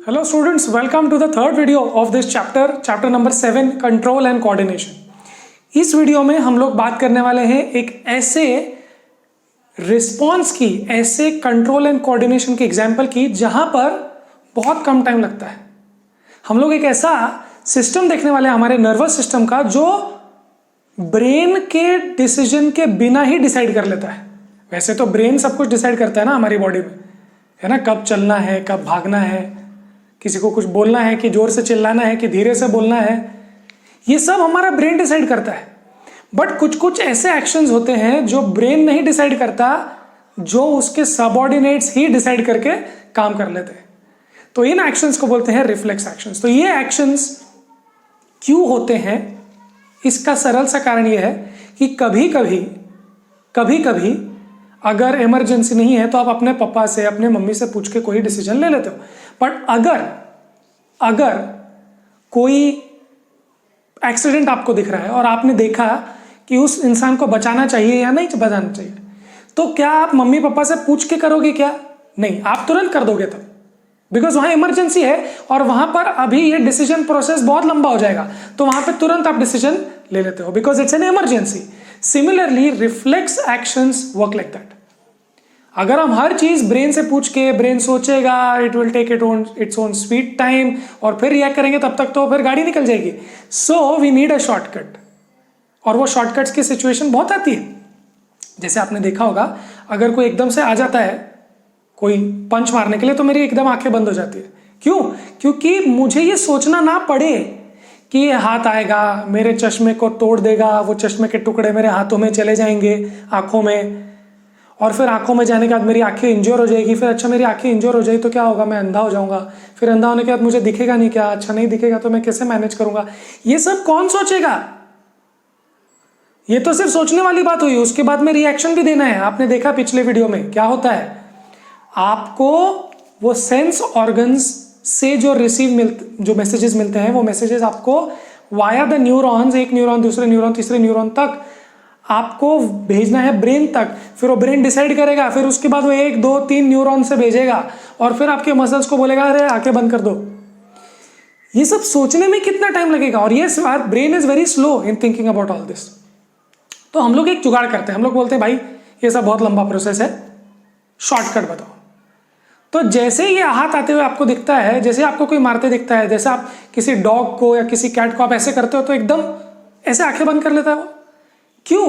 Hello students, welcome to the third video of this chapter number 7, control and coordination. इस video में हम लोग बात करने वाले हैं एक ऐसे रिस्पॉन्स की, ऐसे कंट्रोल एंड कोऑर्डिनेशन की एग्जाम्पल की जहां पर बहुत कम टाइम लगता है। हम लोग एक ऐसा सिस्टम देखने वाले हैं हमारे नर्वस सिस्टम का जो ब्रेन के डिसीजन के बिना ही डिसाइड कर लेता है। वैसे तो ब्रेन सब कुछ डिसाइड करता है ना हमारी बॉडी में, है ना, कब चलना है, कब भागना है, किसी को कुछ बोलना है कि जोर से चिल्लाना है कि धीरे से बोलना है, ये सब हमारा ब्रेन डिसाइड करता है। बट कुछ कुछ ऐसे एक्शंस होते हैं जो ब्रेन नहीं डिसाइड करता, जो उसके सबऑर्डिनेट्स ही डिसाइड करके काम कर लेते हैं। तो इन एक्शंस को बोलते हैं रिफ्लेक्स एक्शंस। तो ये एक्शंस क्यों होते हैं, इसका सरल सा कारण यह है कि कभी कभी अगर इमरजेंसी नहीं है तो आप अपने पापा से, अपने मम्मी से पूछ के कोई डिसीजन ले लेते हो। बट अगर कोई एक्सीडेंट आपको दिख रहा है और आपने देखा कि उस इंसान को बचाना चाहिए या नहीं बचाना चाहिए, तो क्या आप मम्मी पापा से पूछ के करोगे? क्या नहीं, आप तुरंत कर दोगे तब, बिकॉज वहां इमरजेंसी है और वहां पर अभी ये डिसीजन प्रोसेस बहुत लंबा हो जाएगा, तो वहां पे तुरंत आप डिसीजन ले लेते हो because it's an emergency. Similarly reflex actions work like that. अगर हम हर चीज ब्रेन से पूछ के, ब्रेन सोचेगा, it will take its own sweet time और फिर रिएक्ट करेंगे, तब तक तो फिर गाड़ी निकल जाएगी। So we need a shortcut, और वो शॉर्टकट्स की सिचुएशन बहुत आती है। जैसे आपने देखा होगा, अगर कोई एकदम से आ जाता है कोई पंच मारने के लिए, तो मेरी एकदम आंखें बंद हो जाती है। क्यों? क्योंकि मुझे ये सोचना ना पड़े कि ये हाथ आएगा, मेरे चश्मे को तोड़ देगा, वो चश्मे के टुकड़े मेरे हाथों में चले जाएंगे, आंखों में, और फिर आंखों में जाने के बाद मेरी आंखें इंजोर हो जाएगी। फिर अच्छा, मेरी आंखें इंजोर हो जाएगी तो क्या होगा? मैं अंधा हो जाऊंगा। फिर अंधा होने के बाद मुझे दिखेगा नहीं। क्या? अच्छा नहीं दिखेगा तो मैं कैसे मैनेज करूंगा? ये सब कौन सोचेगा? ये तो सिर्फ सोचने वाली बात हुई, उसके बाद में रिएक्शन भी देना है। आपने देखा पिछले वीडियो में क्या होता है, आपको वो सेंस ऑर्गन्स से जो जो मैसेजेस मिलते हैं, वो मैसेजेस आपको वाया द न्यूरॉन्स, एक न्यूरॉन, दूसरे न्यूरॉन, तीसरे न्यूरॉन तक आपको भेजना है, ब्रेन तक। फिर वो ब्रेन डिसाइड करेगा, फिर उसके बाद वो 1, 2, 3 न्यूरॉन से भेजेगा और फिर आपके मसल्स को बोलेगा अरे आंखें बंद कर दो। ये सब सोचने में कितना टाइम लगेगा? और ये brain is very slow in thinking about all this. तो हम लोग एक जुगाड़ करते हैं, हम लोग बोलते हैं भाई ये सब बहुत लंबा प्रोसेस है, शॉर्टकट बताओ। तो जैसे ये हाथ आते हुए आपको दिखता है, जैसे आपको कोई मारते दिखता है, जैसे आप किसी डॉग को या किसी कैट को आप ऐसे करते हो तो एकदम ऐसे आंखें बंद कर लेता है वो। क्यों?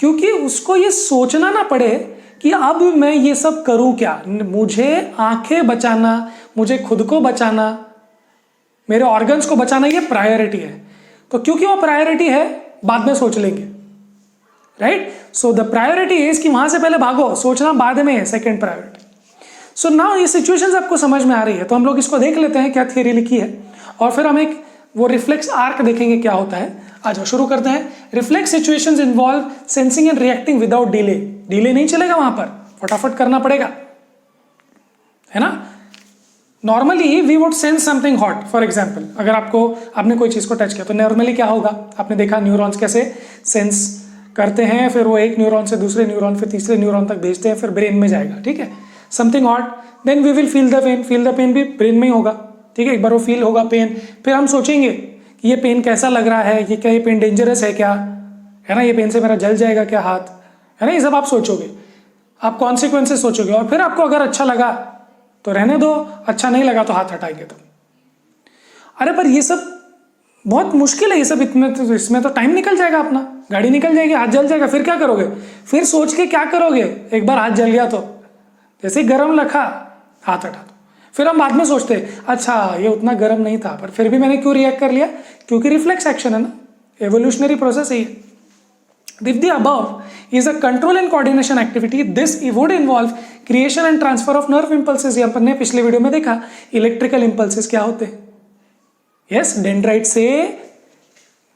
क्योंकि उसको ये सोचना ना पड़े कि अब मैं ये सब करूं क्या, मुझे आंखें बचाना, मुझे खुद को बचाना, मेरे ऑर्गन्स को बचाना, ये प्रायोरिटी है। तो क्योंकि वो प्रायोरिटी है, बाद में सोच लेंगे, right? So the priority is कि वहां से पहले भागो, सोचना बाद में है, सेकेंड प्रायोरिटी। सो नाउ ये सिचुएशंस आपको समझ में आ रही है, तो हम लोग इसको देख लेते हैं क्या थियरी लिखी है, और फिर हम एक वो रिफ्लेक्स आर्क देखेंगे क्या होता है। आ जाओ शुरू करते हैं। Reflex situations involve sensing and reacting without delay. Delay नहीं चलेगा, वहां पर फटाफट करना पड़ेगा, है ना। Normally we would sense something hot, for example अगर आपने कोई चीज को टच किया तो नॉर्मली क्या होगा, आपने देखा न्यूरॉन्स कैसे सेंस करते हैं, फिर वो एक न्यूरॉन से दूसरे न्यूरॉन, फिर तीसरे न्यूरॉन तक भेजते हैं, फिर ब्रेन में जाएगा, ठीक है। Something hot, then we will feel the pain. Feel the pain भी ब्रेन में ही होगा, ठीक है। एक बार वो फील होगा पेन, फिर हम सोचेंगे कि ये पेन कैसा लग रहा है, ये क्या, ये पेन डेंजरस है क्या, है ना, ये पेन से मेरा जल जाएगा क्या हाथ, है ना। ये सब आप सोचोगे, आप कॉन्सिक्वेंसेस सोचोगे, और फिर आपको अगर अच्छा लगा तो रहने दो, अच्छा नहीं लगा तो हाथ हटाएंगे तब। अरे पर ये सब बहुत मुश्किल है, ये सब इसमें तो टाइम निकल जाएगा अपना, गाड़ी निकल जाएगी, हाथ जल जाएगा, फिर क्या करोगे? फिर सोच के क्या करोगे? एक बार हाथ जल गया तो जैसे गर्म रखा, हाथ हटा दो। फिर हम बाद में सोचते अच्छा ये उतना गर्म नहीं था, पर फिर भी मैंने क्यों रिएक्ट कर लिया? क्योंकि रिफ्लेक्स एक्शन है ना, एवोल्यूशनरी प्रोसेस है ये। If the above is a control and coordination activity, this would involve creation and transfer of nerve impulses। ये अपन ने पिछले वीडियो में देखा, इलेक्ट्रिकल इंपल्सेस क्या होते हैं। यस, डेंड्राइट से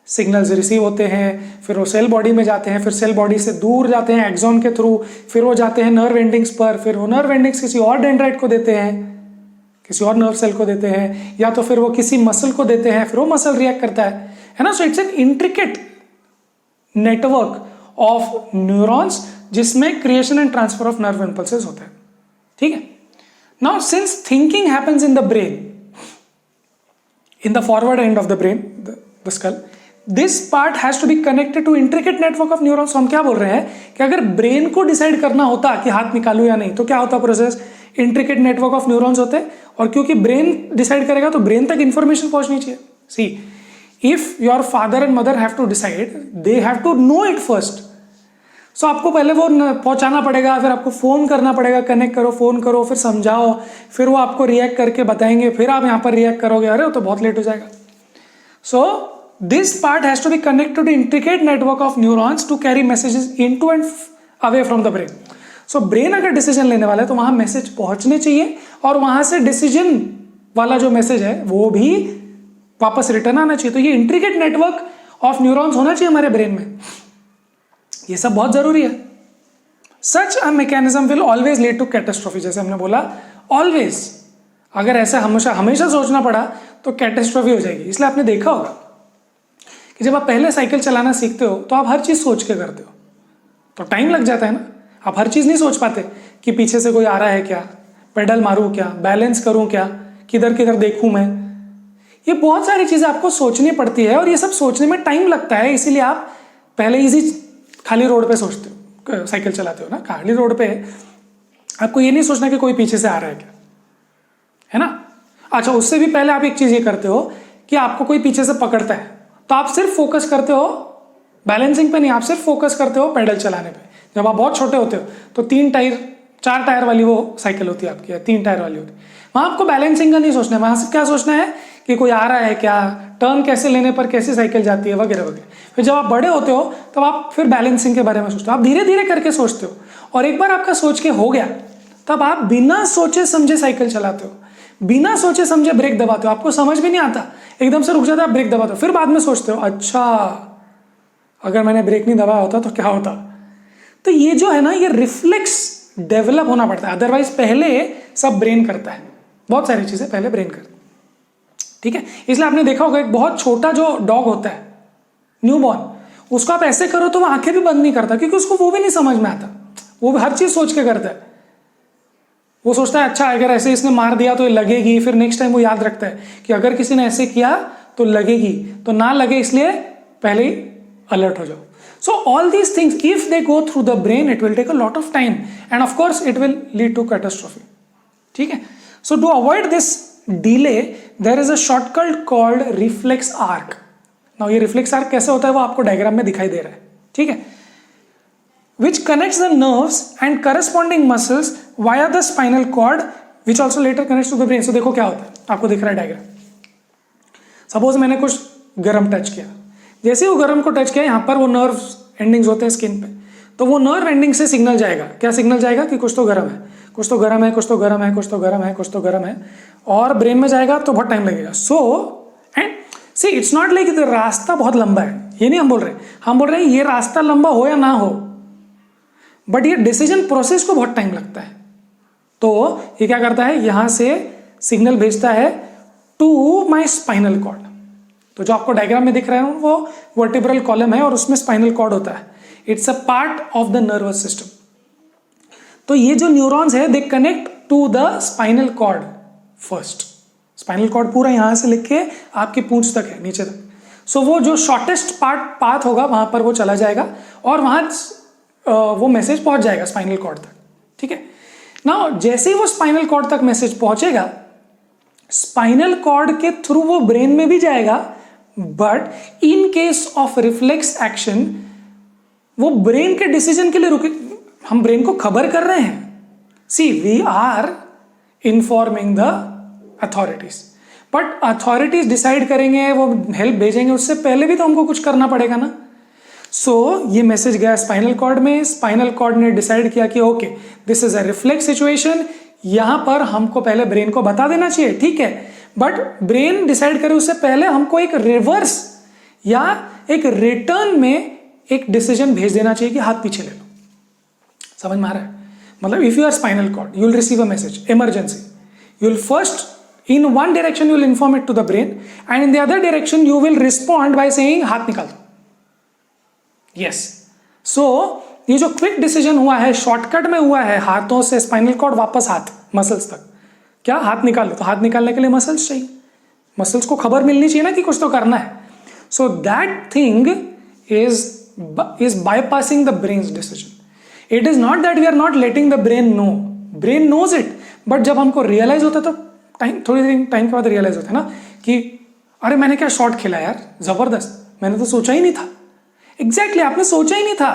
सिग्नल्स रिसीव होते हैं, फिर वो सेल बॉडी में जाते हैं, फिर सेल बॉडी से दूर जाते हैं एक्सॉन के थ्रू, फिर वो जाते हैं नर्व एंडिंग्स पर, फिर वो नर्व एंडिंग्स किसी और डेंड्राइट को देते हैं, किसी और नर्व सेल को देते हैं, या तो फिर वो किसी मसल को देते हैं, फिर वो मसल रिएक्ट करता है ना। So it's an intricate network of neurons जिसमें creation and transfer of nerve impulses होते हैं, ठीक है। Now since thinking happens in the brain, in the forward end of the brain, the skull. This part has to be connected to intricate network of neurons. तो हम क्या बोल रहे हैं कि अगर ब्रेन को डिसाइड करना होता कि हाथ निकालूं या नहीं, तो क्या होता process? Intricate network of neurons होते, और क्योंकि ब्रेन डिसाइड करेगा तो ब्रेन तक इंफॉर्मेशन पहुंचनी चाहिए. See, if your father and mother have to decide, they have to know it first. So आपको पहले वो पहुंचाना पड़ेगा, फिर आपको फोन करना पड़ेगा, कनेक्ट करो, फोन करो, फिर समझाओ, फिर वो आपको रिएक्ट करके बताएंगे, फिर आप यहाँ पर रिएक्ट करोगे. अरे वो तो बहुत लेट हो जाएगा. So this part has to be connected to intricate network of neurons to carry messages into and away from the brain. So brain अगर डिसीजन लेने वाला है तो वहां मैसेज पहुंचने चाहिए, और वहां से डिसीजन वाला जो मैसेज है वो भी वापस रिटर्न आना चाहिए. तो ये इंट्रिकेट नेटवर्क ऑफ न्यूरॉन्स होना चाहिए हमारे ब्रेन में. ये सब बहुत जरूरी है. Such a mechanism will always lead to catastrophe. जैसे हमने बोला, ऑलवेज. अगर ऐसा हमेशा सोचना पड़ा तो कैटास्ट्रोफी हो जाएगी. इसलिए आपने देखा होगा कि जब आप पहले साइकिल चलाना सीखते हो तो आप हर चीज सोच के करते हो, तो टाइम लग जाता है ना. आप हर चीज नहीं सोच पाते कि पीछे से कोई आ रहा है क्या, पेडल मारूं क्या, बैलेंस करूं क्या, किधर किधर देखूं मैं. ये बहुत सारी चीजें आपको सोचनी पड़ती है, और ये सब सोचने में टाइम लगता है. इसीलिए आप पहले इजी खाली रोड पे सोचते हो, साइकिल चलाते हो ना, खाली रोड पे आपको ये नहीं सोचना कि कोई पीछे से आ रहा है क्या, है ना. अच्छा, उससे भी पहले आप एक चीज ये करते हो कि आपको कोई पीछे से पकड़ता है, तो आप सिर्फ फोकस करते हो बैलेंसिंग पे नहीं, आप सिर्फ फोकस करते हो पैडल चलाने पे. जब आप बहुत छोटे होते हो तो 4 टायर वाली वो साइकिल होती है आपकी, 3 टायर वाली होती है, वहां आपको बैलेंसिंग का नहीं सोचना है. वहां से क्या सोचना है कि कोई आ रहा है क्या, टर्न कैसे लेने पर कैसी साइकिल जाती है, वगैरह वगैरह. फिर जब आप बड़े होते हो तब आप फिर बैलेंसिंग के बारे में सोचते हो. आप धीरे धीरे करके सोचते हो, और एक बार आपका सोच के हो गया तब आप बिना सोचे समझे साइकिल चलाते हो, बिना सोचे समझे ब्रेक दबाते हो. आपको समझ भी नहीं आता, एकदम से रुक जाता है, आप ब्रेक दबाते हो, फिर बाद में सोचते हो अच्छा अगर मैंने ब्रेक नहीं दबाया होता तो क्या होता. तो ये जो है ना, ये रिफ्लेक्स डेवलप होना पड़ता है. अदरवाइज पहले सब ब्रेन करता है, बहुत सारी चीजें पहले ब्रेन करता है. ठीक है, इसलिए आपने देखा होगा एक बहुत छोटा जो डॉग होता है, न्यूबॉर्न, उसको आप ऐसे करो तो वो आंखें भी बंद नहीं करता, क्योंकि उसको वो भी नहीं समझ में आता. वो हर चीज सोच के करता है. वो सोचता है अच्छा अगर ऐसे इसने मार दिया तो लगेगी, फिर नेक्स्ट टाइम वो याद रखता है कि अगर किसी ने ऐसे किया तो लगेगी, तो ना लगे इसलिए पहले ही अलर्ट हो जाओ. So all these things if they go through the brain it will take a lot of time, and of course it will lead to catastrophe. ठीक है, so to avoid this delay there is a shortcut called reflex arc. Now ये reflex arc कैसे होता है वो आपको diagram में दिखाई दे रहा है. ठीक है, which connects the nerves and corresponding muscles via the spinal cord which also later connects to the brain. So देखो क्या होता है, आपको दिख रहा है डायग्राम. सपोज मैंने कुछ गर्म टच किया, जैसे वो गर्म को टच किया, यहाँ पर वो नर्व एंडिंग्स होते हैं स्किन पे, तो वो नर्व एंडिंग से सिग्नल जाएगा. क्या सिग्नल जाएगा कि कुछ तो गर्म है, कुछ तो गर्म है, कुछ तो गर्म है, कुछ तो गर्म है, कुछ तो गर्म है, और ब्रेन में जाएगा तो बहुत टाइम लगेगा. So and see it's not like रास्ता बहुत लंबा है, ये नहीं हम बोल रहे. हम बोल रहे हैं ये रास्ता लंबा हो या ना हो, बट ये डिसीजन प्रोसेस को बहुत टाइम लगता है. तो ये क्या करता है, यहां से सिग्नल भेजता है टू माय स्पाइनल कॉर्ड. तो जो आपको डायग्राम में दिख रहा है वो वर्टिब्रल कॉलम है, और उसमें स्पाइनल कॉर्ड होता है. It's a part of the nervous system. तो ये जो न्यूरॉन्स है they connect to the spinal cord first. Spinal cord पूरा यहां से लिख के आपकी पूंछ तक है, नीचे तक. सो वो जो शॉर्टेस्ट पाथ होगा वहां पर वो चला जाएगा, और वहां वो मैसेज पहुंच जाएगा स्पाइनल कॉर्ड तक. ठीक है, नाउ जैसे ही वो स्पाइनल कॉर्ड तक मैसेज पहुंचेगा, स्पाइनल कॉर्ड के थ्रू वो ब्रेन में भी जाएगा, but in case of reflex action वो ब्रेन के डिसीजन के लिए रुके. हम ब्रेन को खबर कर रहे हैं, see we are informing the authorities, but authorities decide करेंगे, वो हेल्प भेजेंगे, उससे पहले भी तो हमको कुछ करना पड़ेगा ना. सो ये मैसेज गया स्पाइनल कॉर्ड में, स्पाइनल कॉर्ड ने डिसाइड किया कि okay this is a reflex situation, यहां पर हमको पहले ब्रेन को बता देना चाहिए. ठीक है, बट ब्रेन डिसाइड करे उससे पहले हमको एक रिवर्स या एक रिटर्न में एक डिसीजन भेज देना चाहिए कि हाथ पीछे ले लो. समझ में आ रहा है? मतलब if you are spinal cord you will receive a message emergency, you will first in one direction you will inform it to the brain, and in the other direction you will respond by saying हाथ निकाल दो. Yes. So ये जो quick decision हुआ है shortcut में हुआ है, हाथों से स्पाइनल कॉर्ड वापस हाथ मसल्स तक, क्या हाथ निकाल लो, तो हाथ निकालने के लिए मसल्स चाहिए, मसल्स को खबर मिलनी चाहिए ना कि कुछ तो करना है. So that thing is bypassing the brain's decision. It is not that we are not letting the brain know. Brain knows it. But जब हमको रियलाइज होता है तो थोड़ी टाइम के बाद रियलाइज होता है ना कि अरे मैंने क्या शॉट खेला यार, जबरदस्त, मैंने तो सोचा ही नहीं था. एग्जैक्टली आपने सोचा ही नहीं था,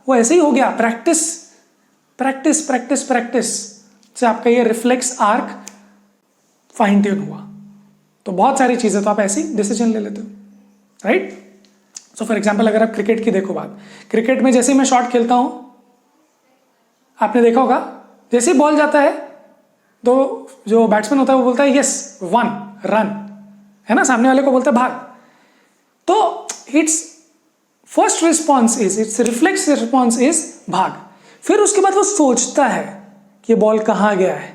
वो ऐसे ही हो गया. प्रैक्टिस प्रैक्टिस प्रैक्टिस प्रैक्टिस से आपका ये रिफ्लेक्स आर्क फाइन ट्यून हुआ. तो बहुत सारी चीजें तो आप ऐसे ही डिसीजन ले लेते हो, राइट. सो फॉर एग्जाम्पल अगर आप क्रिकेट की देखो बात, क्रिकेट में जैसे ही मैं शॉट खेलता हूं, आपने देखा होगा जैसे ही बॉल जाता है तो जो बैट्समैन होता है वो बोलता है यस 1 रन, है ना, सामने वाले को बोलता है भाग. तो it's first response is, it's reflex response is भाग. फिर उसके बाद वो सोचता है कि बॉल कहाँ गया है,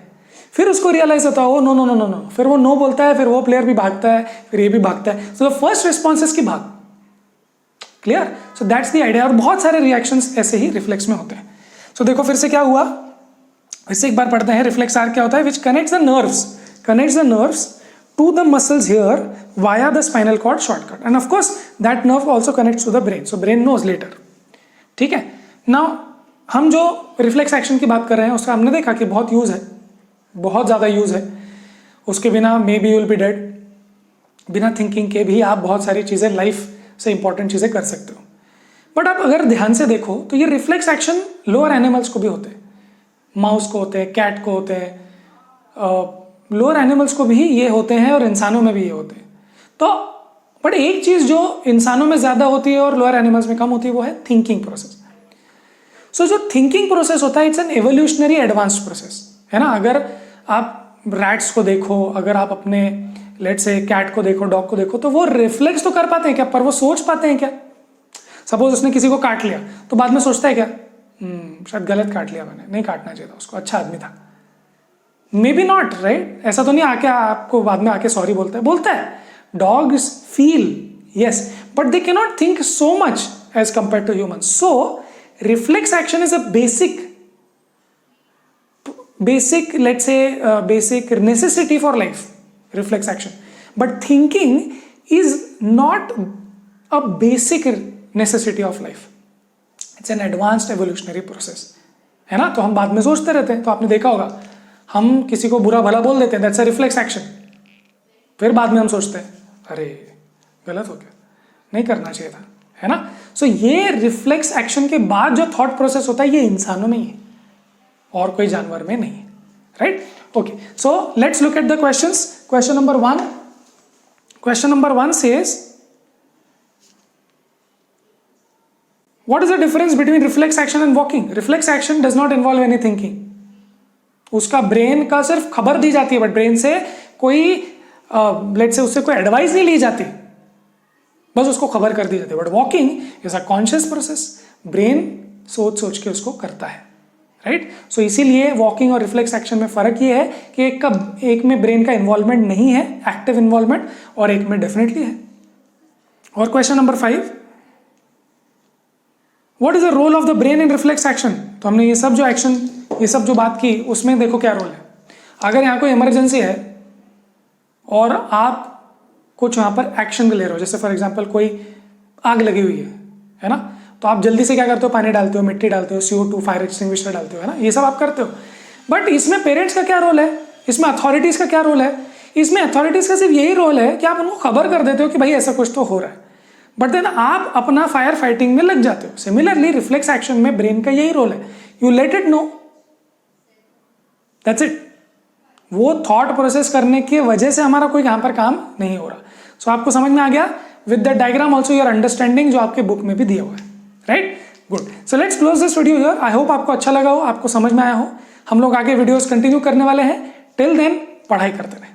फिर उसको रियलाइज होता है oh no no no no no, फिर वो नो बोलता है, फिर वो प्लेयर भी भागता है, फिर ये भी भागता है. So the first response is की भाग. Clear. So that's the idea. और बहुत सारे रिएक्शंस ऐसे ही रिफ्लेक्स में होते हैं. सो देखो फिर से क्या हुआ, फिर से एक बार पढ़ते हैं. रिफ्लेक्स आर्क क्या होता है, which connects the nerves to the muscles here via the spinal cord shortcut, and of course that nerve also connects to the brain. So brain knows later. ठीक है. नाउ हम जो रिफ्लेक्स एक्शन की बात कर रहे हैं उसका हमने देखा कि बहुत यूज है, बहुत ज्यादा यूज है. उसके बिना may be you will be dead. बिना थिंकिंग के भी आप बहुत सारी चीजें लाइफ से इंपॉर्टेंट चीजें कर सकते हो. बट आप अगर ध्यान से देखो तो ये रिफ्लेक्स एक्शन लोअर एनिमल्स को भी होते हैं. माउस को होते हैं, कैट को होते हैं, लोअर एनिमल्स को भी ये होते हैं और इंसानों में भी ये होते हैं. तो बट एक चीज जो इंसानों में ज्यादा होती है और लोअर एनिमल्स में कम होती है वो है थिंकिंग प्रोसेस. सो जो थिंकिंग प्रोसेस होता है it's an evolutionary advanced process, है ना. अगर आप रैट्स को देखो, अगर आप अपने लेट से कैट को देखो, डॉग को देखो, तो वो रिफ्लेक्स तो कर पाते हैं क्या, पर वो सोच पाते हैं क्या. सपोज उसने किसी को काट लिया तो बाद में सोचता है क्या, शायद गलत काट लिया मैंने, नहीं काटना चाहिए था उसको, अच्छा आदमी था. May be not, right. ऐसा तो नहीं आके आपको बाद में आके सॉरी बोलता है. Dogs feel yes, but they can not think so much as compare to human. So reflex action is a basic let's say basic necessity for life, reflex action. But thinking is not a basic necessity of life. It's an advanced evolutionary process, है ना. तो हम बाद में सोचते रहते हैं. तो आपने देखा होगा हम किसी को बुरा भला बोल देते हैं, that's a reflex action. फिर बाद में हम सोचते हैं अरे गलत हो गया, नहीं करना चाहिए था, है ना. सो ये रिफ्लेक्स एक्शन के बाद जो थॉट प्रोसेस होता है ये इंसानों में ही है और कोई जानवर में नहीं, right. Okay, so let's look at the questions. Question number 1 says what is the difference between reflex action and walking? Reflex action does not involve any thinking. उसका ब्रेन का सिर्फ खबर दी जाती है, बट ब्रेन से कोई लेट्स से उससे कोई एडवाइस नहीं ली जाती, बस उसको खबर कर दी जाती है. But walking is a conscious process. Brain सोच के उसको करता है, राइट. सो इसीलिए वॉकिंग और रिफ्लेक्स एक्शन में फर्क ये है कि एक में ब्रेन का इन्वॉल्वमेंट नहीं है, एक्टिव इन्वॉल्वमेंट, और एक में डेफिनेटली है. और question number 5, what is the role of the brain in reflex action. तो हमने ये सब जो बात की उसमें देखो क्या रोल है. अगर यहाँ कोई इमरजेंसी है और आप कुछ यहाँ पर एक्शन ले रहे हो, जैसे फॉर एग्जाम्पल कोई आग लगी हुई है ना, तो आप जल्दी से क्या करते हो, पानी डालते हो, मिट्टी डालते हो, CO2 फायर एक्सटिंग्विशर डालते हो, है ना, ये सब आप करते हो. बट इसमें पेरेंट्स का क्या रोल है, इसमें अथॉरिटीज का क्या रोल है. इसमें अथॉरिटीज का सिर्फ यही रोल है कि आप उनको खबर कर देते हो कि भाई ऐसा कुछ तो हो रहा है, बट देन आप अपना फायर फाइटिंग में लग जाते हो. सिमिलरली रिफ्लेक्स एक्शन में ब्रेन का यही रोल है, you let it know, that's it. वो थॉट प्रोसेस करने की वजह से हमारा कोई यहाँ पर काम नहीं हो रहा. सो आपको समझ में आ गया with the diagram also your understanding जो आपके बुक में भी दिया हुआ है, right. Good. So let's close this video here. I hope आपको अच्छा लगा हो, आपको समझ में आया हो. हम लोग आगे वीडियोस कंटिन्यू करने वाले हैं. टिल देन पढ़ाई करते रहें.